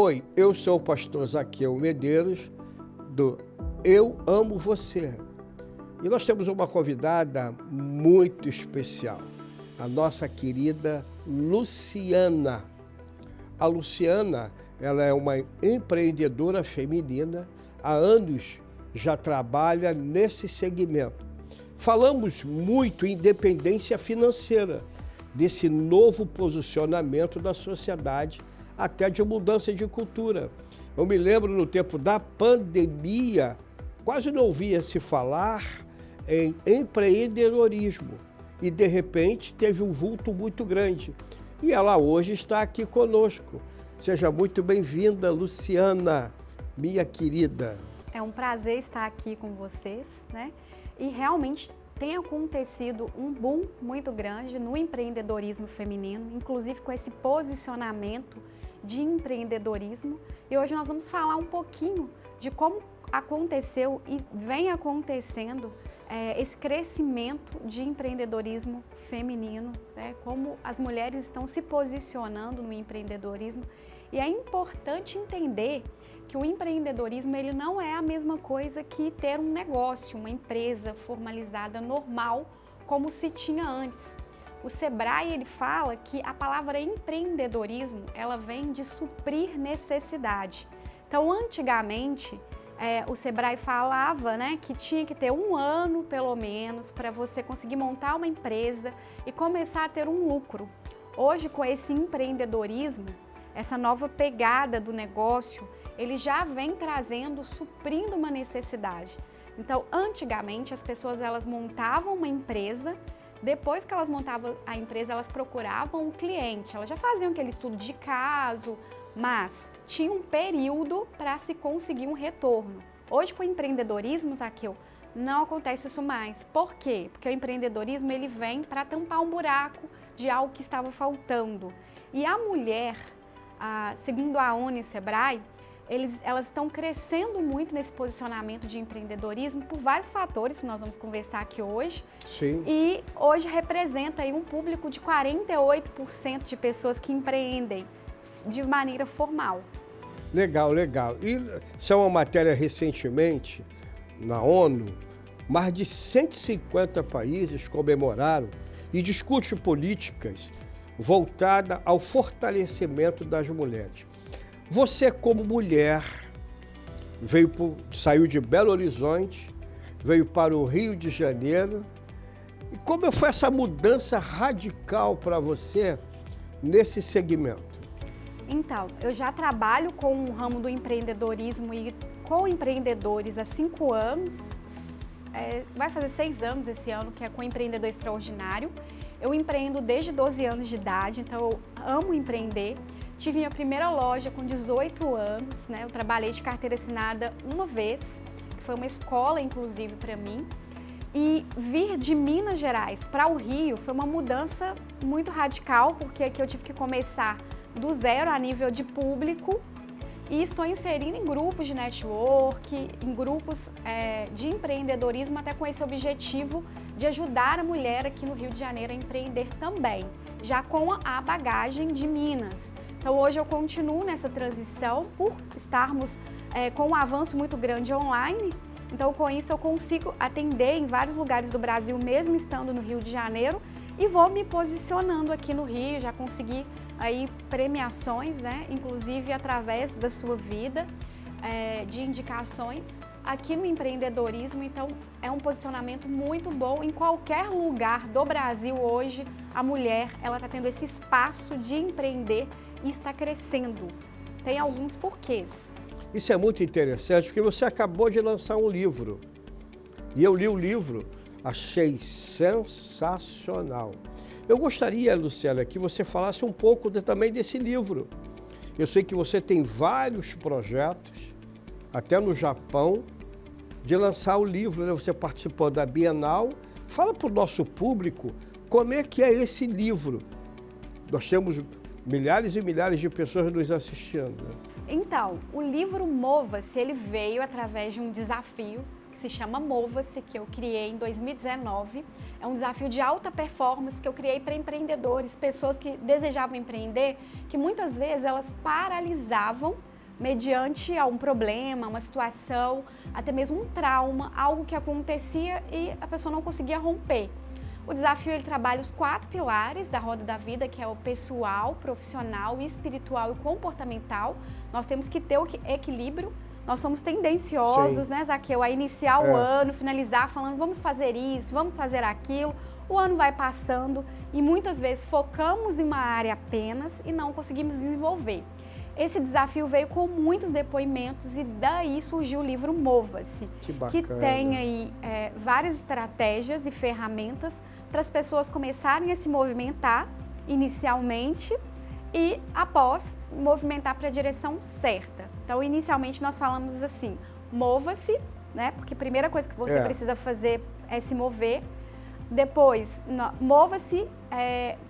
Oi, eu sou o pastor Zaqueu Medeiros, do Eu Amo Você. E nós temos uma convidada muito especial, a nossa querida Luciana. A Luciana, ela é uma empreendedora feminina, há anos já trabalha nesse segmento. Falamos muito em independência financeira, desse novo posicionamento da sociedade, até de mudança de cultura. Eu me lembro no tempo da pandemia, quase não ouvia se falar em empreendedorismo e de repente teve um vulto muito grande. E ela hoje está aqui conosco. Seja muito bem-vinda, Luciana, minha querida. É um prazer estar aqui com vocês, né? E realmente tem acontecido um boom muito grande no empreendedorismo feminino, inclusive com esse posicionamento de empreendedorismo. E hoje nós vamos falar um pouquinho de como aconteceu e vem acontecendo esse crescimento de empreendedorismo feminino, né? Como as mulheres estão se posicionando no empreendedorismo. E é importante entender que o empreendedorismo ele não é a mesma coisa que ter um negócio, uma empresa formalizada normal, como se tinha antes. O Sebrae ele fala que a palavra empreendedorismo ela vem de suprir necessidade. Então, antigamente, o Sebrae falava, né, que tinha que ter 1 ano, pelo menos, para você conseguir montar uma empresa e começar a ter um lucro. Hoje, com esse empreendedorismo, essa nova pegada do negócio, ele já vem trazendo, suprindo uma necessidade. Então, antigamente, as pessoas elas montavam uma empresa, depois que elas montavam a empresa, elas procuravam um cliente, elas já faziam aquele estudo de caso, mas tinha um período para se conseguir um retorno. Hoje, com o empreendedorismo, Zaqueu, não acontece isso mais. Por quê? Porque o empreendedorismo ele vem para tampar um buraco de algo que estava faltando. E a mulher, segundo a ONU e Sebrae, elas estão crescendo muito nesse posicionamento de empreendedorismo por vários fatores que nós vamos conversar aqui hoje. Sim. E hoje representa aí um público de 48% de pessoas que empreendem de maneira formal. Legal, legal. E isso é uma matéria recentemente na ONU, mais de 150 países comemoraram e discutem políticas voltadas ao fortalecimento das mulheres. Você, como mulher, saiu de Belo Horizonte, veio para o Rio de Janeiro. E como foi essa mudança radical para você nesse segmento? Então, eu já trabalho com o ramo do empreendedorismo e com empreendedores há 5 anos. Vai fazer 6 anos esse ano, que é com o Empreendedor Extraordinário. Eu empreendo desde 12 anos de idade, então eu amo empreender. Tive minha primeira loja com 18 anos, né? Eu trabalhei de carteira assinada uma vez, que foi uma escola, inclusive, para mim. E vir de Minas Gerais para o Rio foi uma mudança muito radical, porque aqui eu tive que começar do zero a nível de público e estou inserindo em grupos de network, em grupos de empreendedorismo, até com esse objetivo de ajudar a mulher aqui no Rio de Janeiro a empreender também, já com a bagagem de Minas. Então hoje eu continuo nessa transição por estarmos com um avanço muito grande online. Então com isso eu consigo atender em vários lugares do Brasil, mesmo estando no Rio de Janeiro, e vou me posicionando aqui no Rio, já consegui aí premiações, né? Inclusive através da sua vida, de indicações aqui no empreendedorismo. Então é um posicionamento muito bom. Em qualquer lugar do Brasil hoje, a mulher ela está tendo esse espaço de empreender e está crescendo. Tem alguns porquês. Isso é muito interessante, porque você acabou de lançar um livro. E eu li o livro, achei sensacional. Eu gostaria, Luciana, que você falasse um pouco também desse livro. Eu sei que você tem vários projetos, até no Japão, de lançar o livro, né? Você participou da Bienal. Fala para o nosso público como é que é esse livro. Nós temos milhares e milhares de pessoas nos assistindo, né? Então, o livro Mova-se, ele veio através de um desafio que se chama Mova-se, que eu criei em 2019. É um desafio de alta performance que eu criei para empreendedores, pessoas que desejavam empreender, que muitas vezes elas paralisavam mediante a um problema, uma situação, até mesmo um trauma, algo que acontecia e a pessoa não conseguia romper. O desafio, ele trabalha os 4 pilares da roda da vida, que é o pessoal, profissional, espiritual e comportamental. Nós temos que ter o equilíbrio. Nós somos tendenciosos, né, Zaqueu, a iniciar o ano, finalizar falando vamos fazer isso, vamos fazer aquilo. O ano vai passando e muitas vezes focamos em uma área apenas e não conseguimos desenvolver. Esse desafio veio com muitos depoimentos e daí surgiu o livro Mova-se, que tem aí várias estratégias e ferramentas para as pessoas começarem a se movimentar inicialmente e após movimentar para a direção certa. Então, inicialmente nós falamos assim, mova-se, né? Porque a primeira coisa que você precisa fazer é se mover. Depois, mova-se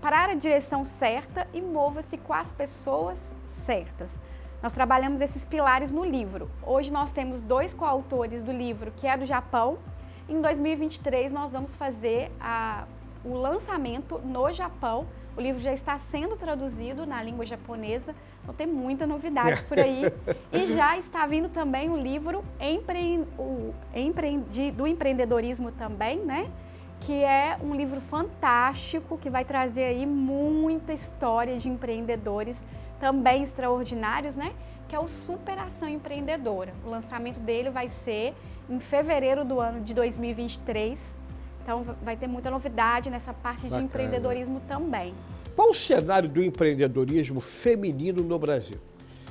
para a direção certa e mova-se com as pessoas certas. Nós trabalhamos esses pilares no livro. Hoje nós temos 2 coautores do livro, que é do Japão. Em 2023 nós vamos fazer o lançamento no Japão. O livro já está sendo traduzido na língua japonesa, então tem muita novidade por aí. E já está vindo também o livro do empreendedorismo também, né? Que é um livro fantástico, que vai trazer aí muita história de empreendedores também extraordinários, né? Que é o Superação Empreendedora. O lançamento dele vai ser em fevereiro do ano de 2023. Então vai ter muita novidade nessa parte de empreendedorismo também. Qual o cenário do empreendedorismo feminino no Brasil?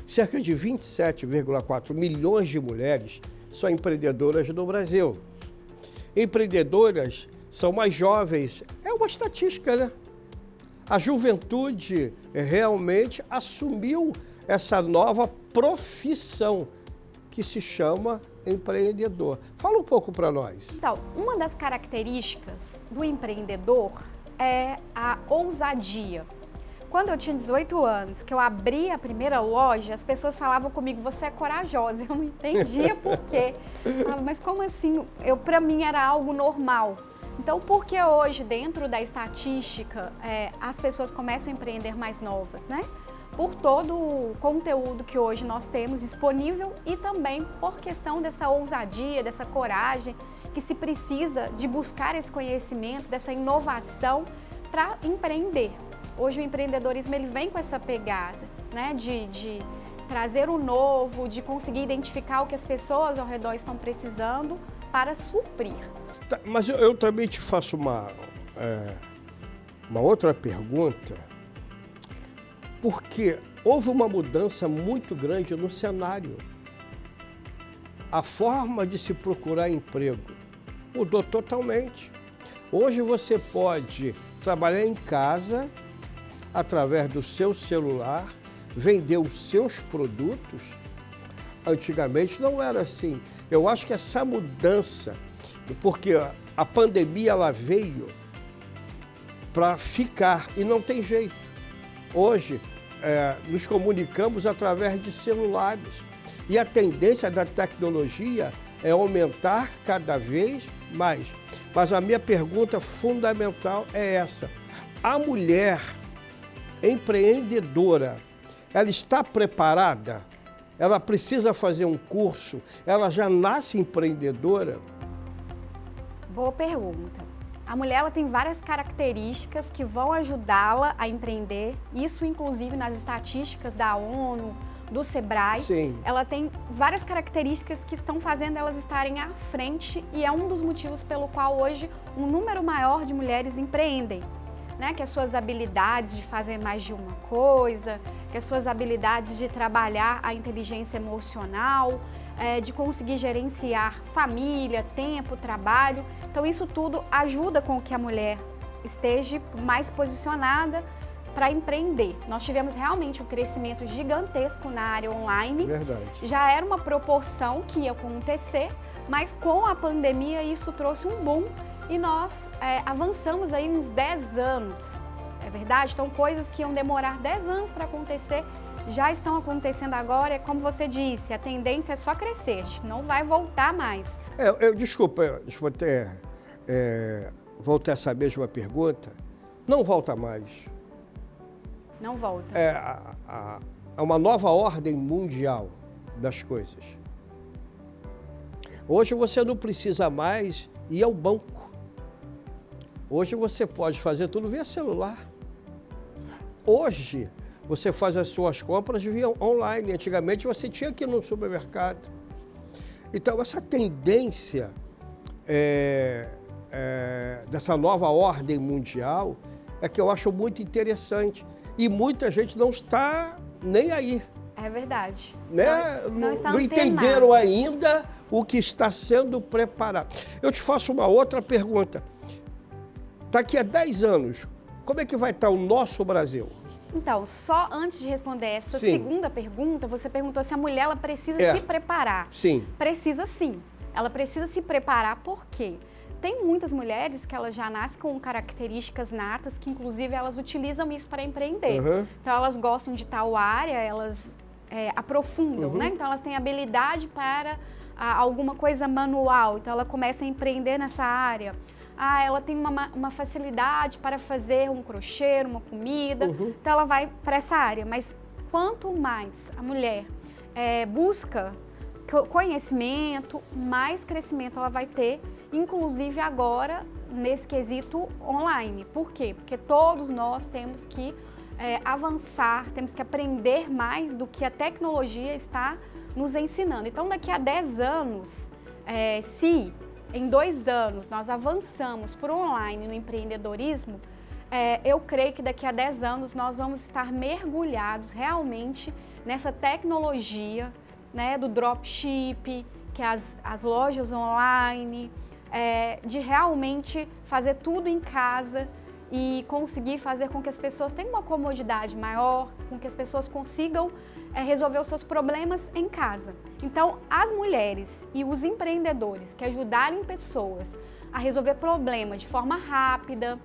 Cerca de 27,4 milhões de mulheres são empreendedoras no Brasil. Empreendedoras são mais jovens, é uma estatística, né? A juventude realmente assumiu essa nova profissão que se chama empreendedor. Fala um pouco para nós. Então, uma das características do empreendedor é a ousadia. Quando eu tinha 18 anos, que eu abri a primeira loja, as pessoas falavam comigo, você é corajosa. Eu não entendia por quê. Eu falava, mas como assim? Para mim era algo normal. Então, por que hoje, dentro da estatística, as pessoas começam a empreender mais novas, né? Por todo o conteúdo que hoje nós temos disponível e também por questão dessa ousadia, dessa coragem que se precisa de buscar esse conhecimento, dessa inovação para empreender. Hoje o empreendedorismo ele vem com essa pegada, né? De trazer o novo, de conseguir identificar o que as pessoas ao redor estão precisando para suprir. Tá, mas eu também te faço uma outra pergunta, porque houve uma mudança muito grande no cenário. A forma de se procurar emprego mudou totalmente. Hoje você pode trabalhar em casa, através do seu celular, vender os seus produtos. Antigamente não era assim. Eu acho que essa mudança, porque a pandemia ela veio para ficar e não tem jeito. Hoje nos comunicamos através de celulares e a tendência da tecnologia é aumentar cada vez mais. Mas a minha pergunta fundamental é essa: a mulher empreendedora, ela está preparada? Ela precisa fazer um curso? Ela já nasce empreendedora? Boa pergunta. A mulher ela tem várias características que vão ajudá-la a empreender, isso inclusive nas estatísticas da ONU, do Sebrae. Sim. Ela tem várias características que estão fazendo elas estarem à frente e é um dos motivos pelo qual hoje um número maior de mulheres empreendem. Né? Que as suas habilidades de fazer mais de uma coisa, que as suas habilidades de trabalhar a inteligência emocional, de conseguir gerenciar família, tempo, trabalho. Então isso tudo ajuda com que a mulher esteja mais posicionada para empreender. Nós tivemos realmente um crescimento gigantesco na área online. Verdade. Já era uma proporção que ia acontecer, mas com a pandemia isso trouxe um boom e nós avançamos aí uns 10 anos. É verdade? Então coisas que iam demorar 10 anos para acontecer já estão acontecendo agora. É como você disse, a tendência é só crescer, não vai voltar mais. Desculpa voltar essa mesma pergunta. Não volta mais. Não volta. É uma nova ordem mundial. das coisas. Hoje você não precisa mais ir ao banco. Hoje você pode fazer tudo via celular. Hoje você faz as suas compras via online. Antigamente você tinha que ir no supermercado. Então essa tendência dessa nova ordem mundial é que eu acho muito interessante. E muita gente não está nem aí. É verdade. Né? Não entenderam ainda o que está sendo preparado. Eu te faço uma outra pergunta. Daqui a 10 anos, como é que vai estar o nosso Brasil? Então, só antes de responder essa Sim. segunda pergunta, você perguntou se a mulher ela precisa se preparar. Sim. Precisa sim. Ela precisa se preparar por quê? Tem muitas mulheres que elas já nascem com características natas, que inclusive elas utilizam isso para empreender. Uhum. Então elas gostam de tal área, elas aprofundam, né? Então elas têm habilidade para alguma coisa manual, então ela começa a empreender nessa área. Ela tem uma facilidade para fazer um crochê, uma comida, então ela vai para essa área. Mas quanto mais a mulher busca conhecimento, mais crescimento ela vai ter, inclusive agora nesse quesito online. Por quê? Porque todos nós temos que avançar, temos que aprender mais do que a tecnologia está nos ensinando. Então, daqui a 10 anos, se em 2 anos nós avançamos para o online no empreendedorismo, eu creio que daqui a 10 anos nós vamos estar mergulhados realmente nessa tecnologia, né, do dropship, que é as lojas online, de realmente fazer tudo em casa e conseguir fazer com que as pessoas tenham uma comodidade maior, com que as pessoas consigam resolver os seus problemas em casa. Então, as mulheres e os empreendedores que ajudarem pessoas a resolver problemas de forma rápida,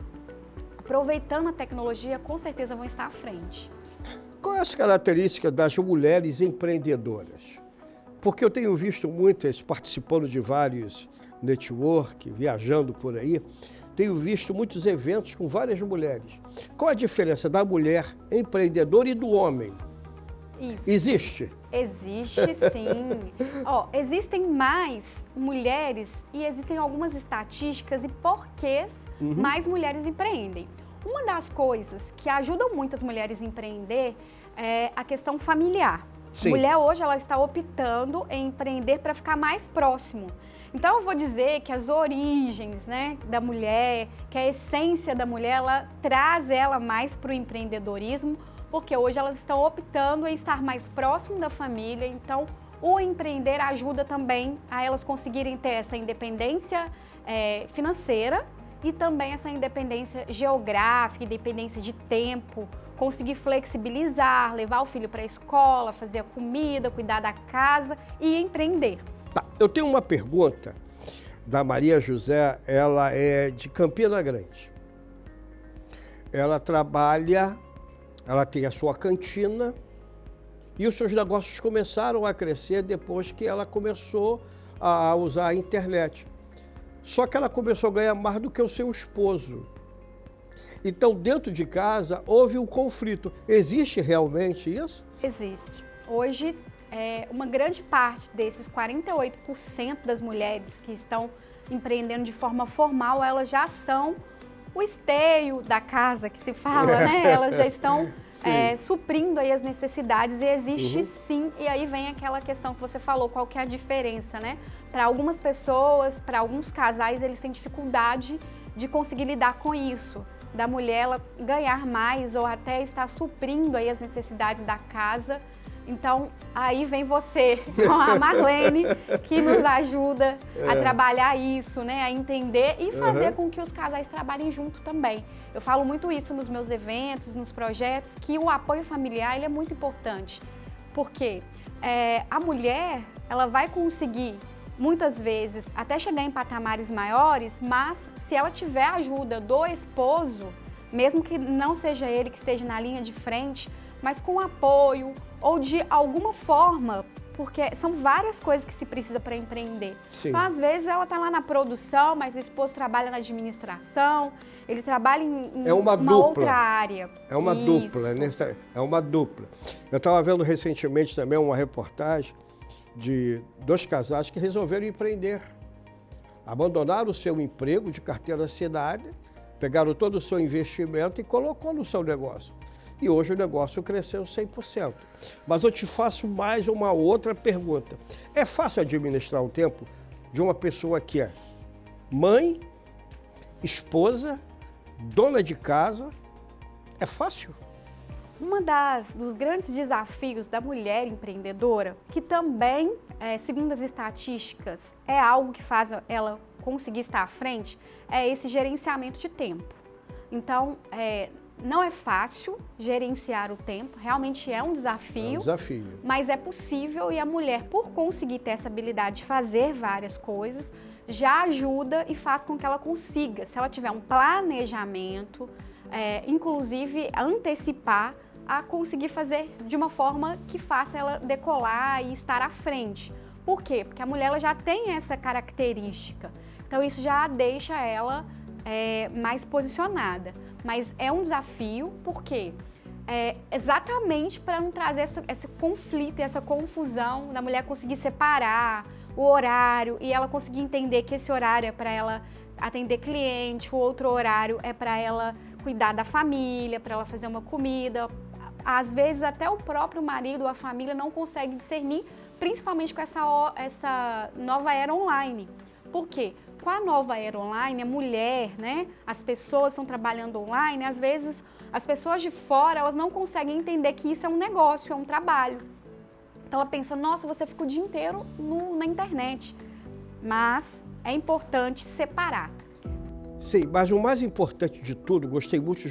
aproveitando a tecnologia, com certeza vão estar à frente. Quais as características das mulheres empreendedoras? Porque eu tenho visto muitas participando de vários network, viajando por aí, tenho visto muitos eventos com várias mulheres. Qual a diferença da mulher empreendedora e do homem? Isso. Existe? Existe sim. Existem mais mulheres e existem algumas estatísticas e porquês mais mulheres empreendem. Uma das coisas que ajudam muito as mulheres a empreender é a questão familiar. Sim. A mulher hoje ela está optando em empreender para ficar mais próximo. Então eu vou dizer que as origens, né, da mulher, que a essência da mulher, ela traz ela mais para o empreendedorismo, porque hoje elas estão optando em estar mais próximo da família. Então o empreender ajuda também a elas conseguirem ter essa independência financeira e também essa independência geográfica, independência de tempo, conseguir flexibilizar, levar o filho para a escola, fazer a comida, cuidar da casa e empreender. Tá. Eu tenho uma pergunta da Maria José, ela é de Campina Grande. Ela trabalha, ela tem a sua cantina e os seus negócios começaram a crescer depois que ela começou a usar a internet. Só que ela começou a ganhar mais do que o seu esposo. Então, dentro de casa, houve um conflito. Existe realmente isso? Existe. Hoje, uma grande parte desses 48% das mulheres que estão empreendendo de forma formal, elas já são o esteio da casa, que se fala, né? Elas já estão suprindo aí as necessidades e existe sim. E aí vem aquela questão que você falou, qual que é a diferença, né? Para algumas pessoas, para alguns casais, eles têm dificuldade de conseguir lidar com isso. Da mulher ela ganhar mais ou até estar suprindo aí as necessidades da casa. Então, aí vem você, com a Marlene, que nos ajuda a trabalhar isso, né? A entender e fazer com que os casais trabalhem junto também. Eu falo muito isso nos meus eventos, nos projetos, que o apoio familiar ele é muito importante. Porque a mulher, ela vai conseguir, muitas vezes, até chegar em patamares maiores, mas se ela tiver a ajuda do esposo, mesmo que não seja ele que esteja na linha de frente, mas com apoio ou de alguma forma, porque são várias coisas que se precisa para empreender. Sim. Então, às vezes, ela está lá na produção, mas o esposo trabalha na administração, ele trabalha em uma outra área. É uma dupla, né? É uma dupla. Eu estava vendo recentemente também uma reportagem de dois casais que resolveram empreender. Abandonaram o seu emprego de carteira assinada, pegaram todo o seu investimento e colocou no seu negócio. E hoje o negócio cresceu 100%. Mas eu te faço mais uma outra pergunta. É fácil administrar o tempo de uma pessoa que é mãe, esposa, dona de casa? É fácil? Dos grandes desafios da mulher empreendedora, que também, segundo as estatísticas, é algo que faz ela conseguir estar à frente, é esse gerenciamento de tempo. Então, não é fácil gerenciar o tempo, realmente é um desafio. É um desafio. Mas é possível e a mulher, por conseguir ter essa habilidade de fazer várias coisas, já ajuda e faz com que ela consiga, se ela tiver um planejamento, inclusive antecipar, a conseguir fazer de uma forma que faça ela decolar e estar à frente. Por quê? Porque a mulher ela já tem essa característica, então isso já deixa ela mais posicionada. Mas é um desafio, porque exatamente para não trazer esse conflito, essa confusão da mulher conseguir separar o horário e ela conseguir entender que esse horário é para ela atender cliente, o outro horário é para ela cuidar da família, para ela fazer uma comida. Às vezes até o próprio marido ou a família não consegue discernir, principalmente com essa nova era online. Por quê? Com a nova era online, a mulher, né, as pessoas estão trabalhando online, às vezes as pessoas de fora, elas não conseguem entender que isso é um negócio, é um trabalho. Então ela pensa, nossa, você fica o dia inteiro na internet. Mas é importante separar. Sim, mas o mais importante de tudo, gostei muito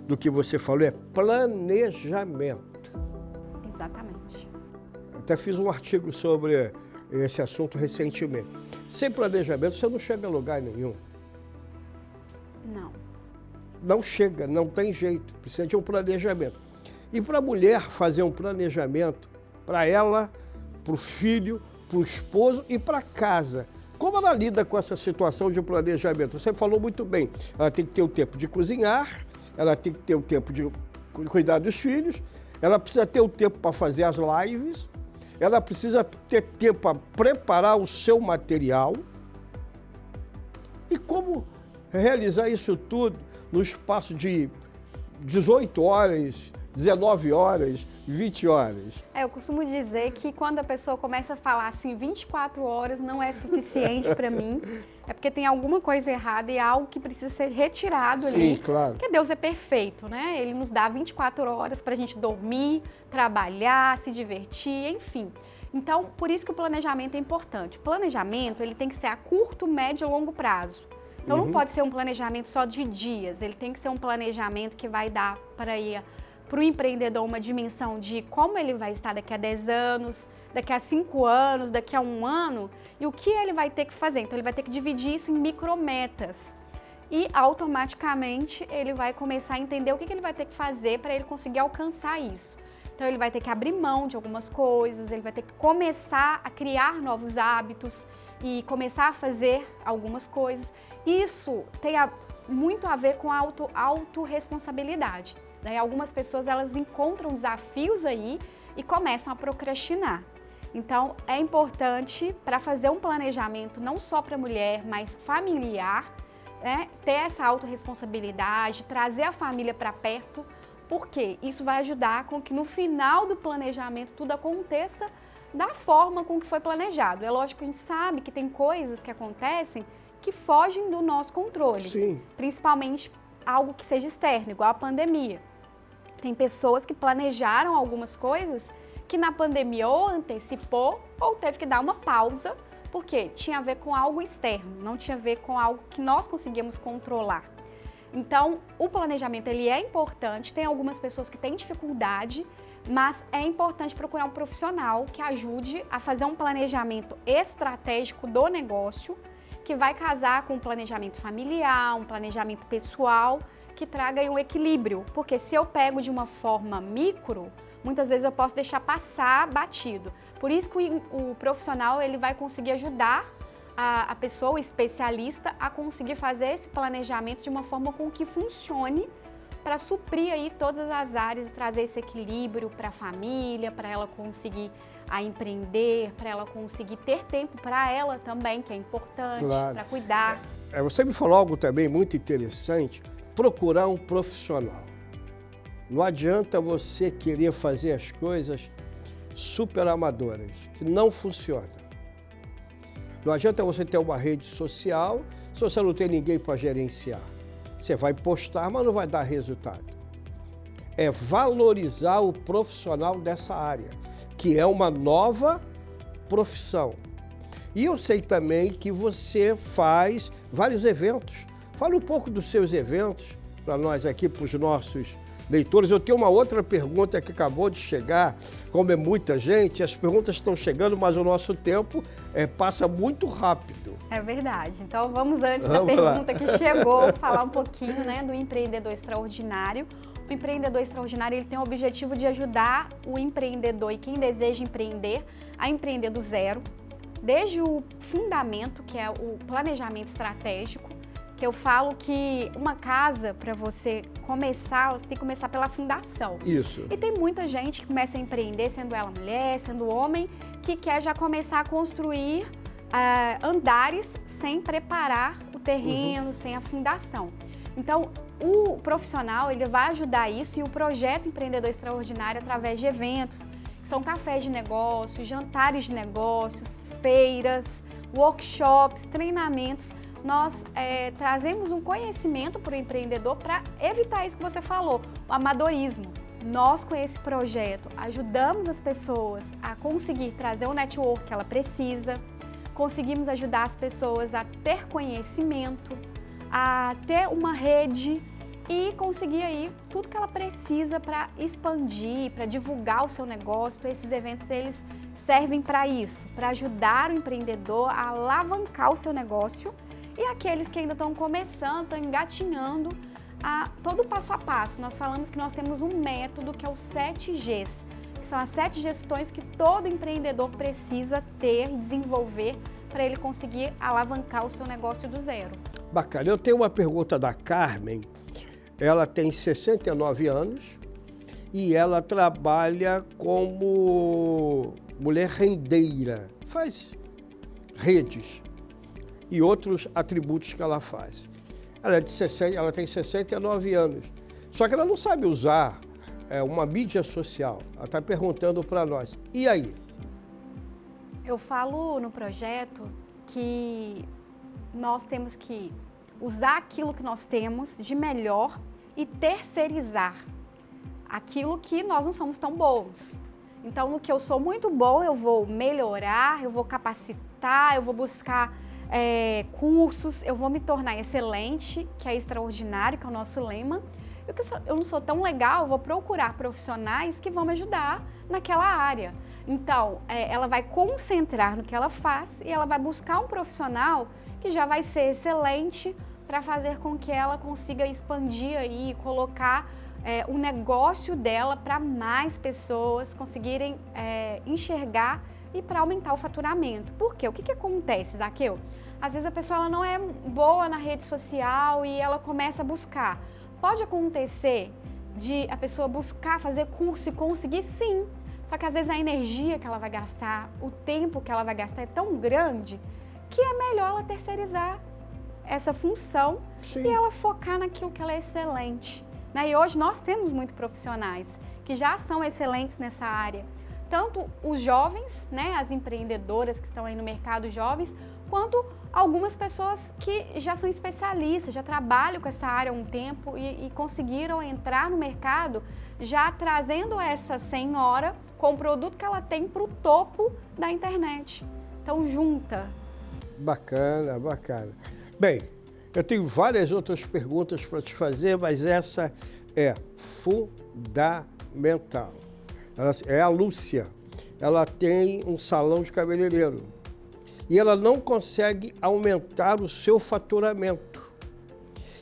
do que você falou, é planejamento. Exatamente. Até fiz um artigo sobre esse assunto recentemente. Sem planejamento, você não chega a lugar nenhum. Não. Não chega, não tem jeito, precisa de um planejamento. E para a mulher fazer um planejamento, para ela, para o filho, para o esposo e para casa, como ela lida com essa situação de planejamento? Você falou muito bem, ela tem que ter o tempo de cozinhar, ela tem que ter o tempo de cuidar dos filhos, ela precisa ter o tempo para fazer as lives, ela precisa ter tempo para preparar o seu material. E como realizar isso tudo no espaço de 18 horas, 19 horas, 20 horas? Eu costumo dizer que quando a pessoa começa a falar assim, 24 horas não é suficiente para mim, é porque tem alguma coisa errada e algo que precisa ser retirado ali. Sim, claro. Porque Deus é perfeito, né? Ele nos dá 24 horas para a gente dormir, trabalhar, se divertir, enfim. Então, por isso que o planejamento é importante. O planejamento, ele tem que ser a curto, médio e longo prazo. Então, não pode ser um planejamento só de dias, ele tem que ser um planejamento que vai dar para o empreendedor uma dimensão de como ele vai estar daqui a 10 anos, daqui a 5 anos, daqui a 1 ano, e o que ele vai ter que fazer. Então, ele vai ter que dividir isso em micrometas. E, automaticamente, ele vai começar a entender o que ele vai ter que fazer para ele conseguir alcançar isso. Então, ele vai ter que abrir mão de algumas coisas, ele vai ter que começar a criar novos hábitos e começar a fazer algumas coisas. Isso tem muito a ver com a autorresponsabilidade. Daí algumas pessoas elas encontram desafios aí e começam a procrastinar. Então é importante para fazer um planejamento não só para a mulher, mas familiar, né? Ter essa autorresponsabilidade, trazer a família para perto, porque isso vai ajudar com que no final do planejamento tudo aconteça da forma com que foi planejado. É lógico que a gente sabe que tem coisas que acontecem que fogem do nosso controle. Sim. Principalmente algo que seja externo, igual a pandemia. Tem pessoas que planejaram algumas coisas que na pandemia ou antecipou ou teve que dar uma pausa, porque tinha a ver com algo externo, não tinha a ver com algo que nós conseguíamos controlar. Então, o planejamento ele é importante, tem algumas pessoas que têm dificuldade, mas é importante procurar um profissional que ajude a fazer um planejamento estratégico do negócio, que vai casar com um planejamento familiar, um planejamento pessoal, que traga aí um equilíbrio. Porque se eu pego de uma forma micro, muitas vezes eu posso deixar passar batido. Por isso que o profissional ele vai conseguir ajudar a pessoa, o especialista, a conseguir fazer esse planejamento de uma forma com que funcione para suprir aí todas as áreas e trazer esse equilíbrio para a família, para ela conseguir empreender, para ela conseguir ter tempo para ela também, que é importante, para cuidar. Você me falou algo também muito interessante, procurar um profissional. Não adianta você querer fazer as coisas super amadoras, que não funciona. Não adianta você ter uma rede social se você não tem ninguém para gerenciar. Você vai postar, mas não vai dar resultado. É valorizar o profissional dessa área, que é uma nova profissão. E eu sei também que você faz vários eventos. Fala um pouco dos seus eventos para nós aqui, para os nossos leitores. Eu tenho uma outra pergunta que acabou de chegar. Como é muita gente, as perguntas estão chegando, mas o nosso tempo passa muito rápido. É verdade. Então vamos antes da pergunta que chegou, falar um pouquinho, né, do empreendedor extraordinário. O empreendedor extraordinário, ele tem o objetivo de ajudar o empreendedor e quem deseja empreender a empreender do zero, desde o fundamento, que é o planejamento estratégico, que eu falo que uma casa, para você começar, você tem que começar pela fundação. Isso. E tem muita gente que começa a empreender, sendo ela mulher, sendo homem, que quer já começar a construir andares sem preparar o terreno, sem a fundação. Então, o profissional, ele vai ajudar isso e o projeto Empreendedor Extraordinário, através de eventos, que são cafés de negócios, jantares de negócios, feiras, workshops, treinamentos, nós trazemos um conhecimento para o empreendedor para evitar isso que você falou, o amadorismo. Nós, com esse projeto, ajudamos as pessoas a conseguir trazer o network que ela precisa, conseguimos ajudar as pessoas a ter conhecimento, a ter uma rede e conseguir aí tudo que ela precisa para expandir, para divulgar o seu negócio. Então, esses eventos, eles servem para isso, para ajudar o empreendedor a alavancar o seu negócio. E aqueles que ainda estão começando, estão engatinhando, todo passo a passo. Nós falamos que nós temos um método que é os 7Gs, que são as 7 gestões que todo empreendedor precisa ter e desenvolver para ele conseguir alavancar o seu negócio do zero. Bacana. Eu tenho uma pergunta da Carmen. Ela tem 69 anos e ela trabalha como mulher rendeira, faz redes e outros atributos que ela faz. Ela tem 69 anos, só que ela não sabe usar uma mídia social. Ela está perguntando para nós, e aí? Eu falo no projeto que nós temos que usar aquilo que nós temos de melhor e terceirizar aquilo que nós não somos tão bons. Então, no que eu sou muito boa, eu vou melhorar, eu vou capacitar, eu vou buscar cursos, eu vou me tornar excelente, que é extraordinário, que é o nosso lema. E o que eu não sou tão legal, eu vou procurar profissionais que vão me ajudar naquela área. Então, ela vai concentrar no que ela faz e ela vai buscar um profissional que já vai ser excelente para fazer com que ela consiga expandir aí, colocar o negócio dela para mais pessoas conseguirem enxergar e para aumentar o faturamento. Por quê? O que acontece, Zaqueu? Às vezes a pessoa ela não é boa na rede social e ela começa a buscar. Pode acontecer de a pessoa buscar fazer curso e conseguir, sim. Só que às vezes a energia que ela vai gastar, o tempo que ela vai gastar é tão grande que é melhor ela terceirizar essa função, sim, e ela focar naquilo que ela é excelente. E hoje nós temos muitos profissionais que já são excelentes nessa área. Tanto os jovens, as empreendedoras que estão aí no mercado jovens, quanto algumas pessoas que já são especialistas, já trabalham com essa área há um tempo e conseguiram entrar no mercado já trazendo essa senhora com o produto que ela tem para o topo da internet. Então, junta. Bacana, bacana. Bem, eu tenho várias outras perguntas para te fazer, mas essa é fundamental. É a Lúcia. Ela tem um salão de cabeleireiro e ela não consegue aumentar o seu faturamento.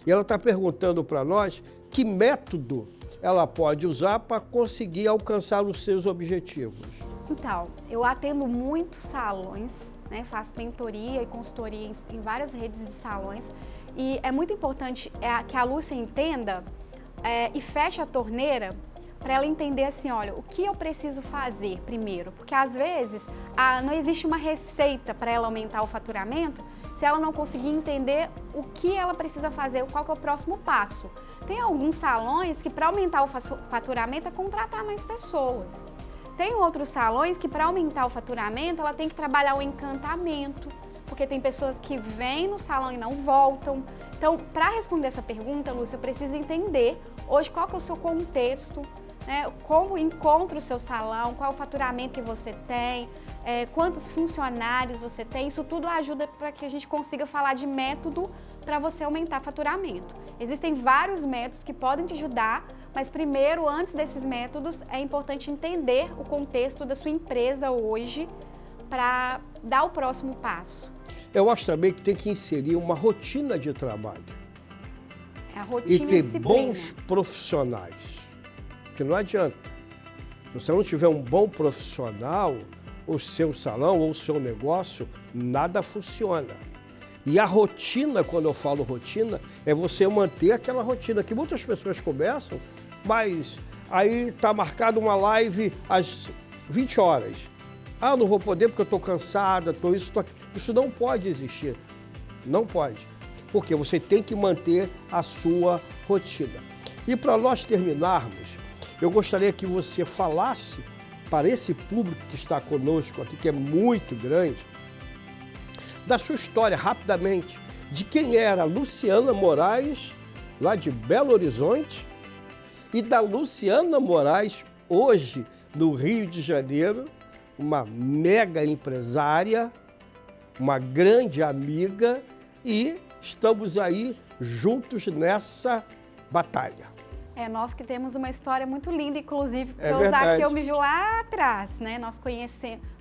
E ela está perguntando para nós que método ela pode usar para conseguir alcançar os seus objetivos. Então, eu atendo muitos salões, faço mentoria e consultoria em várias redes de salões e é muito importante que a Lúcia entenda e feche a torneira para ela entender assim, olha, o que eu preciso fazer primeiro? Porque às vezes não existe uma receita para ela aumentar o faturamento se ela não conseguir entender o que ela precisa fazer, qual que é o próximo passo. Tem alguns salões que para aumentar o faturamento é contratar mais pessoas. Tem outros salões que para aumentar o faturamento ela tem que trabalhar o encantamento, porque tem pessoas que vêm no salão e não voltam. Então, para responder essa pergunta, Lúcia, eu preciso entender hoje qual que é o seu contexto, né? Como encontra o seu salão, qual é o faturamento que você tem, quantos funcionários você tem. Isso tudo ajuda para que a gente consiga falar de método para você aumentar faturamento. Existem vários métodos que podem te ajudar, mas primeiro, antes desses métodos, é importante entender o contexto da sua empresa hoje para dar o próximo passo. Eu acho também que tem que inserir uma rotina de trabalho. É a rotina e ter disciplina. Bons profissionais. Que não adianta. Se você não tiver um bom profissional, o seu salão ou o seu negócio, nada funciona. E a rotina, quando eu falo rotina, é você manter aquela rotina que muitas pessoas começam, mas aí está marcada uma live às 20 horas. Ah, não vou poder porque eu estou cansada, estou isso, estou aquilo. Isso não pode existir. Não pode. Porque você tem que manter a sua rotina. E para nós terminarmos, eu gostaria que você falasse para esse público que está conosco aqui, que é muito grande, da sua história, rapidamente, de quem era a Luciana Moraes, lá de Belo Horizonte, e da Luciana Moraes, hoje, no Rio de Janeiro, uma mega empresária, uma grande amiga, e estamos aí juntos nessa batalha. Nós que temos uma história muito linda, inclusive, porque o verdade. Zaqueu me viu lá atrás, né?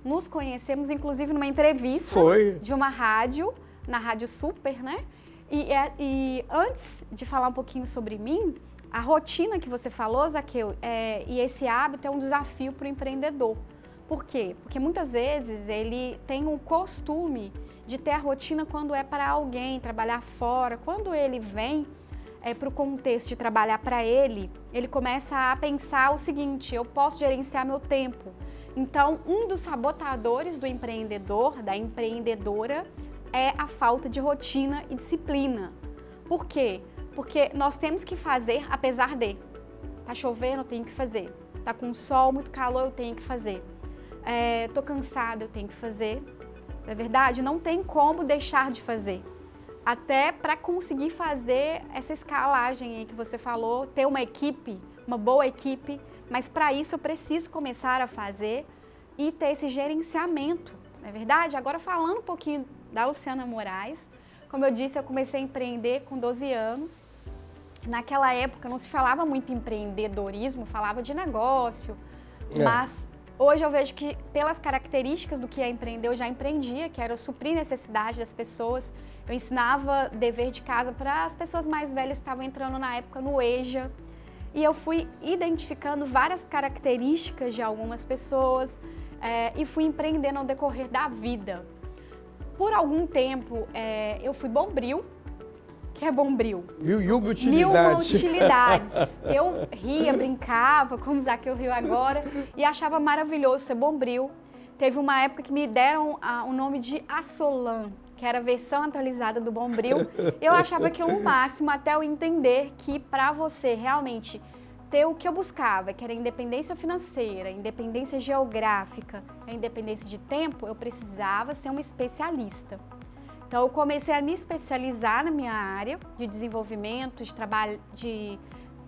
Nos conhecemos, inclusive, numa entrevista de uma rádio, na Rádio Super, né? E antes de falar um pouquinho sobre mim, a rotina que você falou, Zaqueu, e esse hábito é um desafio para o empreendedor. Por quê? Porque muitas vezes ele tem o costume de ter a rotina quando é para alguém, trabalhar fora. Quando ele vem para o contexto de trabalhar para ele, ele começa a pensar o seguinte: eu posso gerenciar meu tempo. Então, um dos sabotadores do empreendedor, da empreendedora, é a falta de rotina e disciplina. Por quê? Porque nós temos que fazer apesar de. Tá chovendo, eu tenho que fazer. Tá com sol, muito calor, eu tenho que fazer. Tô cansada, eu tenho que fazer. Na verdade, não tem como deixar de fazer. Até para conseguir fazer essa escalagem aí que você falou, ter uma equipe, uma boa equipe, mas para isso eu preciso começar a fazer e ter esse gerenciamento, não é verdade? Agora falando um pouquinho da Luciana Moraes, como eu disse, eu comecei a empreender com 12 anos. Naquela época não se falava muito em empreendedorismo, falava de negócio, mas hoje eu vejo que pelas características do que é empreender, eu já empreendia, que era suprir necessidade das pessoas. Eu ensinava dever de casa para as pessoas mais velhas que estavam entrando na época no EJA. E eu fui identificando várias características de algumas pessoas e fui empreendendo ao decorrer da vida. Por algum tempo, eu fui bombril. O que é bombril? Mil e uma utilidades. Eu ria, brincava, como o Zaqueu riu agora, e achava maravilhoso ser bombril. Teve uma época que me deram o nome de Assolan, que era a versão atualizada do bombril. Eu achava aquilo o máximo, até eu entender que para você realmente ter o que eu buscava, que era independência financeira, independência geográfica, a independência de tempo, eu precisava ser uma especialista. Então eu comecei a me especializar na minha área de desenvolvimento, de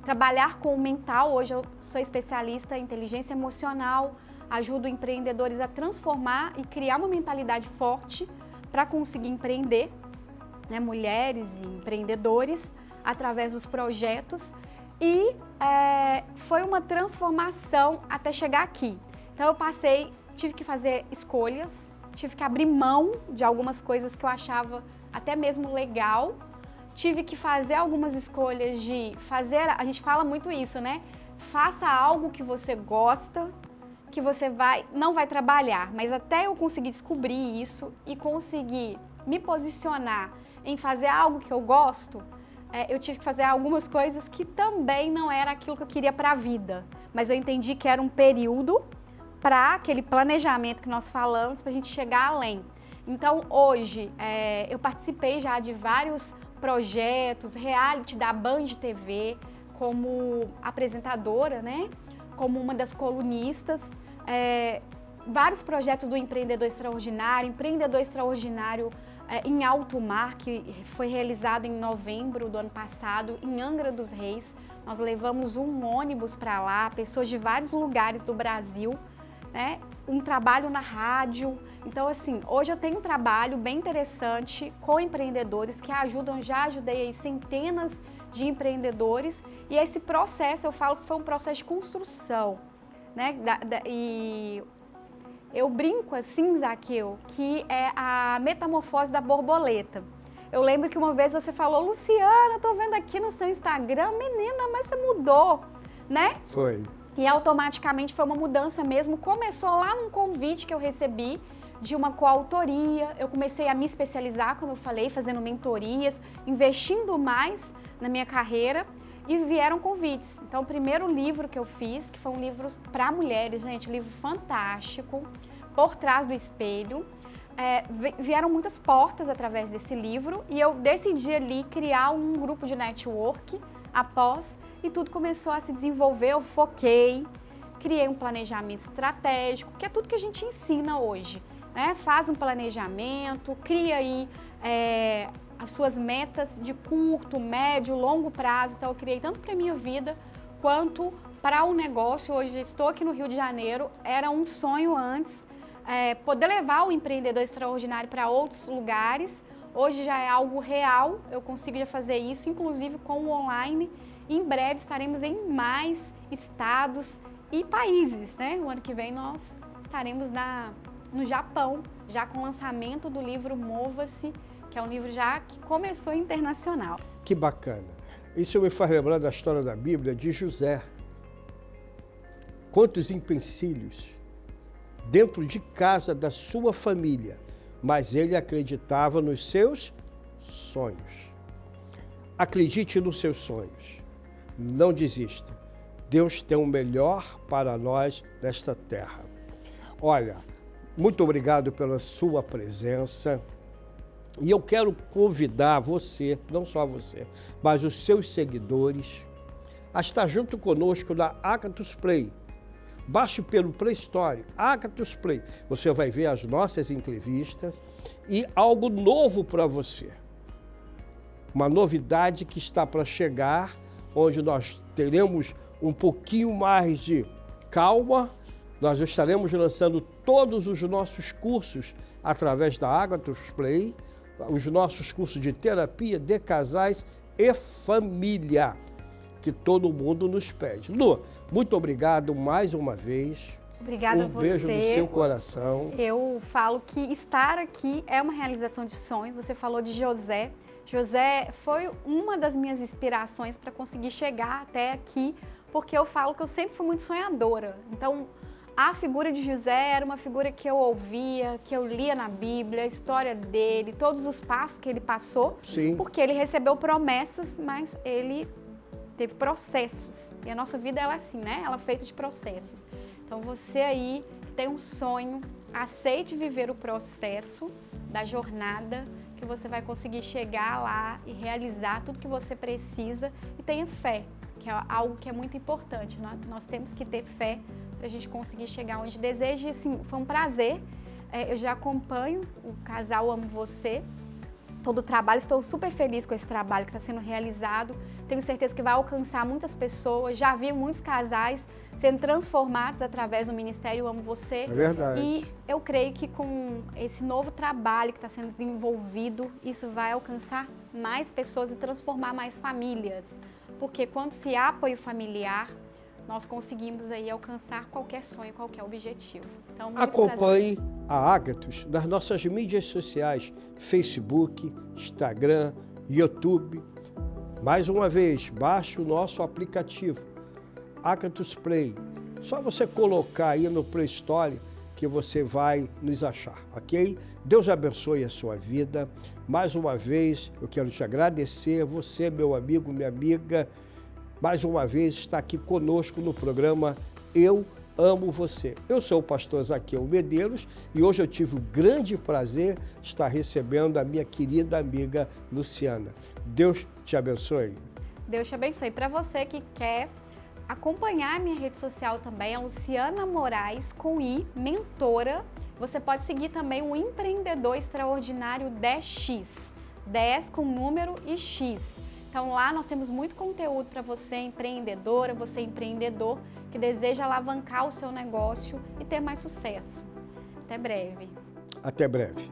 trabalhar com o mental. Hoje eu sou especialista em inteligência emocional, ajudo empreendedores a transformar e criar uma mentalidade forte para conseguir empreender, né, mulheres e empreendedores, através dos projetos. E foi uma transformação até chegar aqui. Então eu tive que fazer escolhas, tive que abrir mão de algumas coisas que eu achava até mesmo legal, tive que fazer algumas escolhas de fazer, a gente fala muito isso, né? Faça algo que você gosta, que você não vai trabalhar, mas até eu conseguir descobrir isso e conseguir me posicionar em fazer algo que eu gosto, eu tive que fazer algumas coisas que também não era aquilo que eu queria para a vida. Mas eu entendi que era um período para aquele planejamento que nós falamos, para a gente chegar além. Então, hoje, eu participei já de vários projetos, reality da Band TV, como apresentadora, né? Como uma das colunistas. Vários projetos do Empreendedor Extraordinário em alto mar, que foi realizado em novembro do ano passado, em Angra dos Reis. Nós levamos um ônibus para lá, pessoas de vários lugares do Brasil, né? Um trabalho na rádio. Então, assim, hoje eu tenho um trabalho bem interessante com empreendedores que ajudam, já ajudei aí centenas de empreendedores. E esse processo, eu falo que foi um processo de construção, né? E eu brinco assim, Zaqueu, que é a metamorfose da borboleta. Eu lembro que uma vez você falou, Luciana, tô vendo aqui no seu Instagram, menina, mas você mudou, né? Foi. E automaticamente foi uma mudança mesmo. Começou lá num convite que eu recebi de uma coautoria. Eu comecei a me especializar, como eu falei, fazendo mentorias, investindo mais na minha carreira e vieram convites. Então, o primeiro livro que eu fiz, que foi um livro para mulheres, gente, um livro fantástico, Por Trás do Espelho. Vieram muitas portas através desse livro e eu decidi ali criar um grupo de network após e tudo começou a se desenvolver. Eu foquei, criei um planejamento estratégico, que é tudo que a gente ensina hoje, né? Faz um planejamento, cria aí as suas metas de curto, médio, longo prazo. Então eu criei tanto para a minha vida quanto para o negócio. Hoje estou aqui no Rio de Janeiro, era um sonho antes, poder levar o Empreendedor Extraordinário para outros lugares. Hoje já é algo real, eu consigo já fazer isso, inclusive com o online. Em breve estaremos em mais estados e países, né? O ano que vem nós estaremos no Japão, já com o lançamento do livro Mova-se, que é um livro já que começou internacional. Que bacana. Isso me faz lembrar da história da Bíblia de José. Quantos empecilhos dentro de casa da sua família, mas ele acreditava nos seus sonhos. Acredite nos seus sonhos. Não desista. Deus tem o melhor para nós nesta terra. Olha, muito obrigado pela sua presença. E eu quero convidar você, não só você, mas os seus seguidores, a estar junto conosco na Agathos Play. Baixe pelo Play Store, Agathos Play. Você vai ver as nossas entrevistas e algo novo para você. Uma novidade que está para chegar, onde nós teremos um pouquinho mais de calma. Nós estaremos lançando todos os nossos cursos através da Agathos Play, os nossos cursos de terapia de casais e família, que todo mundo nos pede. Lu, muito obrigado mais uma vez. Obrigada a você. Um beijo no seu coração. Eu falo que estar aqui é uma realização de sonhos. Você falou de José. José foi uma das minhas inspirações para conseguir chegar até aqui, porque eu falo que eu sempre fui muito sonhadora. Então, a figura de José era uma figura que eu ouvia, que eu lia na Bíblia, a história dele, todos os passos que ele passou. Sim. Porque ele recebeu promessas, mas ele teve processos. E a nossa vida ela é assim, né? Ela é feita de processos. Então você aí tem um sonho, aceite viver o processo da jornada, que você vai conseguir chegar lá e realizar tudo que você precisa, e tenha fé, que é algo que é muito importante. Nós temos que ter fé para a gente conseguir chegar onde deseja. E, assim, foi um prazer. Eu já acompanho o casal Amo Você, todo o trabalho, estou super feliz com esse trabalho que está sendo realizado. Tenho certeza que vai alcançar muitas pessoas. Já vi muitos casais sendo transformados através do Ministério Amo Você. É verdade. E eu creio que com esse novo trabalho que está sendo desenvolvido, isso vai alcançar mais pessoas e transformar mais famílias. Porque quando se há apoio familiar, nós conseguimos aí alcançar qualquer sonho, qualquer objetivo. Então, acompanhe a Agathos nas nossas mídias sociais, Facebook, Instagram, YouTube. Mais uma vez, baixe o nosso aplicativo, Agathos Play. Só você colocar aí no Play Store, que você vai nos achar, ok? Deus abençoe a sua vida. Mais uma vez, eu quero te agradecer, você, meu amigo, minha amiga, mais uma vez está aqui conosco no programa Eu Amo Você. Eu sou o pastor Zaqueu Medeiros e hoje eu tive o grande prazer de estar recebendo a minha querida amiga Luciana. Deus te abençoe. Deus te abençoe. Para você que quer acompanhar a minha rede social também, é Luciana Moraes, com I, mentora. Você pode seguir também o Empreendedor Extraordinário 10X, 10 com número e X. Então lá nós temos muito conteúdo para você, empreendedora, você empreendedor, que deseja alavancar o seu negócio e ter mais sucesso. Até breve. Até breve.